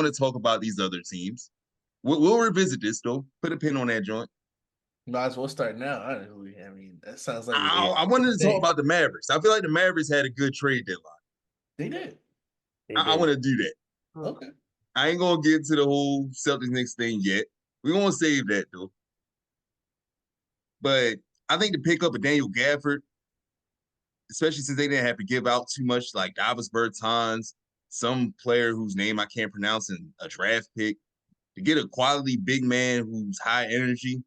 want to talk about these other teams. We'll revisit this though. Put a pin on that joint. Might as well start now, honestly. I mean, that sounds like it's I wanted to talk thing. about the Mavericks. I feel like the Mavericks had a good trade deadline. They did. They I did. want to do that. Okay. I ain't gonna get to the whole Celtics Knicks thing yet. We're gonna save that though. But I think to pick up a Daniel Gafford, especially since they didn't have to give out too much like Davis Bertans, some player whose name I can't pronounce, and a draft pick, to get a quality big man who's high energy,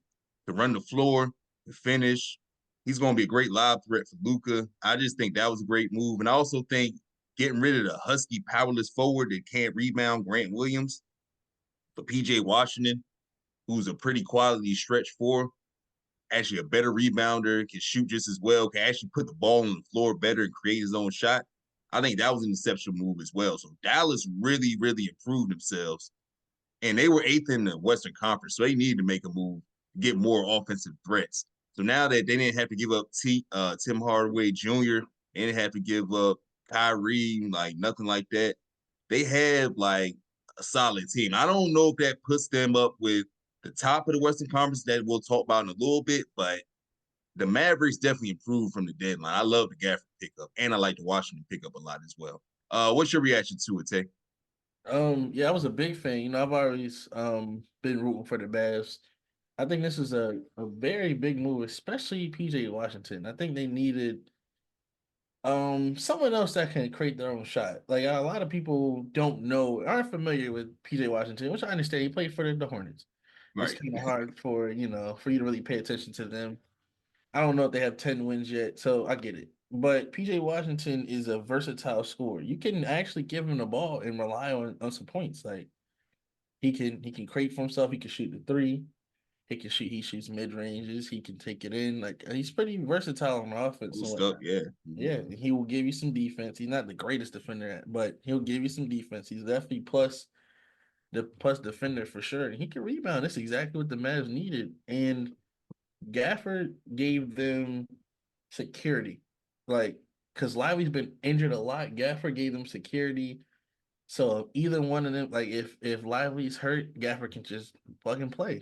to run the floor, to finish. He's going to be a great lob threat for Luka. I just think that was a great move. And I also think getting rid of the husky, powerless forward that can't rebound, Grant Williams, for PJ Washington, who's a pretty quality stretch four, actually a better rebounder, can shoot just as well, can actually put the ball on the floor better and create his own shot. I think that was an exceptional move as well. So Dallas really, really improved themselves. And they were eighth in the Western Conference, so they needed to make a move to get more offensive threats. So now that they didn't have to give up Tim Hardaway Jr., they didn't have to give up Kyrie, like nothing like that. They have like a solid team. I don't know if that puts them up with the top of the Western Conference that we'll talk about in a little bit, but the Mavericks definitely improved from the deadline. I love the Gafford pickup, and I like the Washington pickup a lot as well. What's your reaction to it, Tay? Yeah, I was a big fan. I've always been rooting for the Mavs. I think this is a very big move, especially PJ Washington. I think they needed someone else that can create their own shot. Like a lot of people don't know, aren't familiar with PJ Washington, which I understand. He played for the Hornets. It's Right. kind of hard for for you to really pay attention to them. I don't know if they have 10 wins yet, so I get it. But PJ Washington is a versatile scorer. You can actually give him the ball and rely on some points. Like he can create for himself, he can shoot the three, he shoots mid ranges, he can take it in. Like he's pretty versatile on offense and Post up, whatnot. yeah. Yeah, he will give you some defense. He's not the greatest defender, but he'll give you some defense. He's definitely plus defender for sure. And he can rebound. That's exactly what the Mavs needed. And Gafford gave them security. Like, because Lively's been injured a lot. Gafford gave them security. So if either one of them, like if Lively's hurt, Gafford can just plug and play.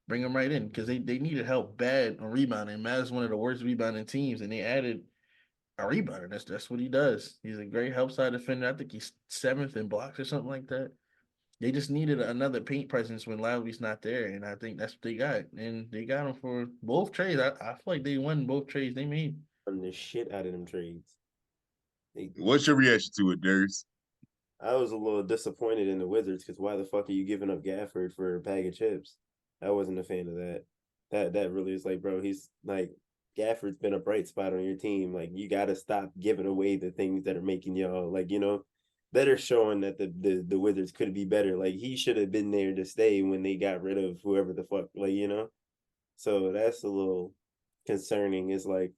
Bring him right in. Because they needed help bad on rebounding. Mavs one of the worst rebounding teams, and they added a rebounder. That's what he does. He's a great help side defender. I think he's seventh in blocks or something like that. They just needed another paint presence when Lowry's not there, and I think that's what they got. And they got him for both trades. I feel like they won both trades they made. Run the shit out of them trades. They, What's your reaction to it, Darius? I was a little disappointed in the Wizards because why the fuck are you giving up Gafford for a bag of chips? I wasn't a fan of that. That really is like, bro, he's like Gafford's been a bright spot on your team. Like you gotta stop giving away the things that are making y'all like, that are showing that the Wizards could be better. Like he should have been there to stay when they got rid of whoever the fuck, like. So that's a little concerning. It's like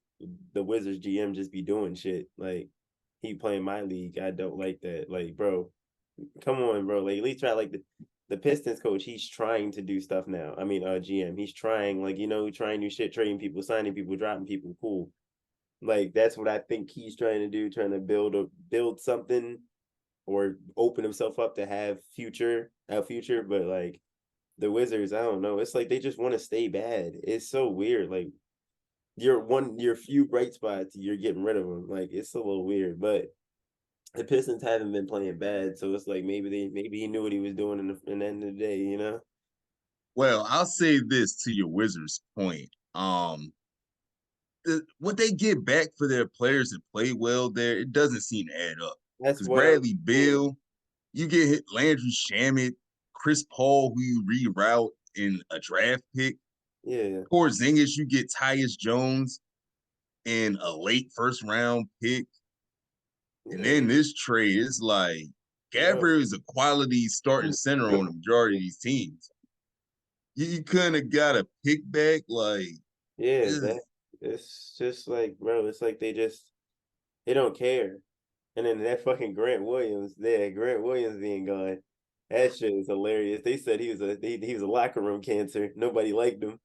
the Wizards GM just be doing shit. Like he playing my league. I don't like that. Like, bro, come on, bro. Like at least try like the Pistons coach, he's trying to do stuff now. I mean, GM. He's trying, like, trying new shit, trading people, signing people, dropping people. Cool. Like that's what I think he's trying to do, trying to build something or open himself up to have a future. But like the Wizards, I don't know. It's like they just want to stay bad. It's so weird. Like your few bright spots, you're getting rid of them. Like it's a little weird, but the Pistons haven't been playing bad, so it's like maybe he knew what he was doing in the end of the day. Well, I'll say this to your Wizards point. What they get back for their players that play well there, it doesn't seem to add up. That's Because what I'm Bradley saying. Beal, you get hit Landry Shamet, Chris Paul, who you reroute in a draft pick. Yeah, Porzingis, you get Tyus Jones in a late first round pick. And yeah, then this trade is like bro. Gabriel is a quality starting center on the majority of these teams. You couldn't have got a pick back. Like, Yeah, ugh. it's just like, bro, it's like they don't care. And then that fucking Grant Williams being gone, that shit is hilarious. They said he was a locker room cancer. Nobody liked him.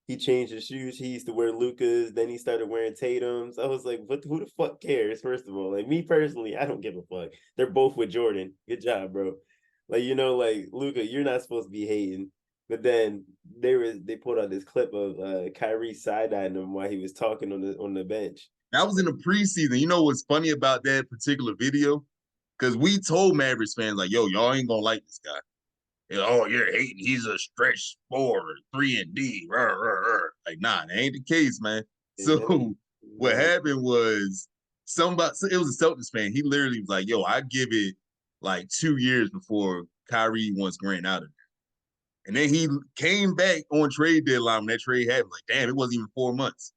He changed his shoes. He used to wear Luca's. Then he started wearing Tatum's. I was like, what? Who the fuck cares? First of all, like me personally, I don't give a fuck. They're both with Jordan. Good job, bro. Like, you know, like Luka, you're not supposed to be hating. But then they pulled out this clip of Kyrie side-eyeing him while he was talking on the bench. That was in the preseason. You know what's funny about that particular video? Because we told Mavericks fans, like, yo, y'all ain't gonna like this guy. And, oh, you're hating. He's a stretch forward, 3-and-D. Like, nah, that ain't the case, man. And then So what happened was it was a Celtics fan. He literally was like, yo, I give it like 2 years before Kyrie wants Grant out of there. And then he came back on trade deadline when that trade happened. Like, damn, it wasn't even 4 months.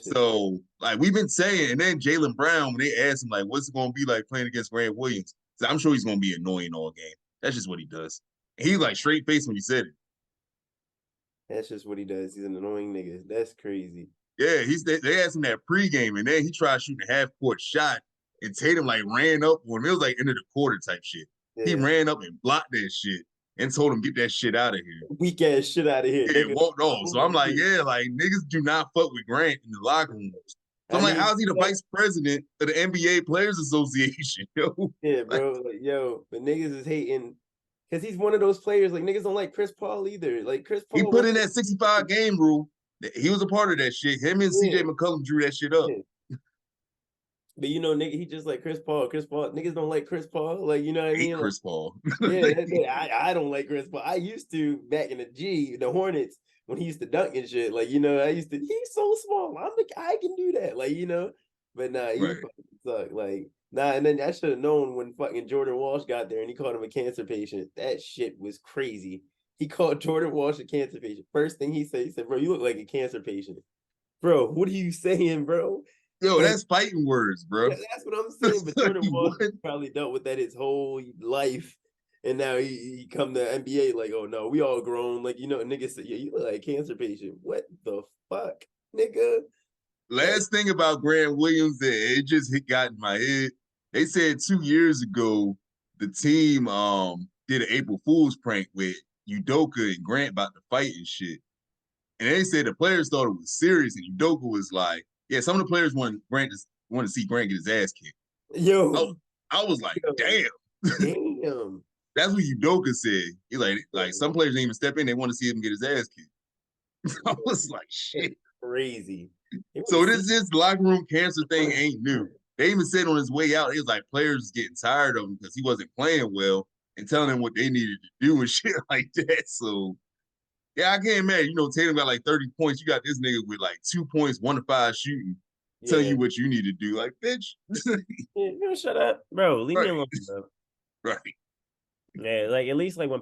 So, like, we've been saying, and then Jaylen Brown, when they asked him, like, what's it going to be like playing against Grant Williams? So I'm sure he's going to be annoying all game. That's just what he does. And he like straight face when he said it. That's just what he does. He's an annoying nigga. That's crazy. Yeah, they asked him that pregame, and then he tried shooting a half-court shot, and Tatum like ran up on him. It was like end of the quarter type shit. Yeah. He ran up and blocked that shit and told him, get that shit out of here. Weak ass shit out of here. Yeah, walked off. So I'm like, yeah, like niggas do not fuck with Grant in the locker rooms. So I'm like, how's he the vice president of the NBA Players Association? Yo? Yeah, bro. Like, yo, but niggas is hating because he's one of those players. Like, niggas don't like Chris Paul either. Like, Chris Paul. He put in that 65 game rule. He was a part of that shit. Him and CJ McCollum drew that shit up. Yeah. But you know, nigga, he just like Chris Paul. Chris Paul, niggas don't like Chris Paul. Like, you know what I mean? Chris Paul. Yeah, I don't like Chris Paul. I used to back in the Hornets, when he used to dunk and shit. Like, you know, he's so small. I can do that. Like, you know, but nah, he fucking suck. Like, nah, and then I should have known when fucking Jordan Walsh got there and he called him a cancer patient. That shit was crazy. He called Jordan Walsh a cancer patient. First thing he said, bro, you look like a cancer patient. Bro, what are you saying, bro? Yo, that's fighting words, bro. Yeah, that's what I'm saying. But Jordan Walsh probably dealt with that his whole life. And now he come to NBA like, oh no, we all grown. Like, you know, niggas say, yeah, you look like a cancer patient. What the fuck, nigga? Last thing about Grant Williams that it just got in my head. They said 2 years ago the team did an April Fool's prank with Udoka and Grant about to fight and shit. And they said the players thought it was serious, and Udoka was like, yeah, some of the players want to see Grant get his ass kicked. Yo. I was like, damn. Damn. That's what Udoka said. He like some players didn't even step in. They want to see him get his ass kicked. I was like, shit. Crazy. So this locker room cancer thing ain't new. They even said on his way out, he was like, players getting tired of him because he wasn't playing well and telling them what they needed to do and shit like that. So, yeah, I can't imagine. You know, Tatum got like 30 points. You got this nigga with like 2 points, 1 to 5 shooting, telling you what you need to do. Like, bitch. Shut up. Bro, leave me alone, bro. Right. Yeah, like at least like when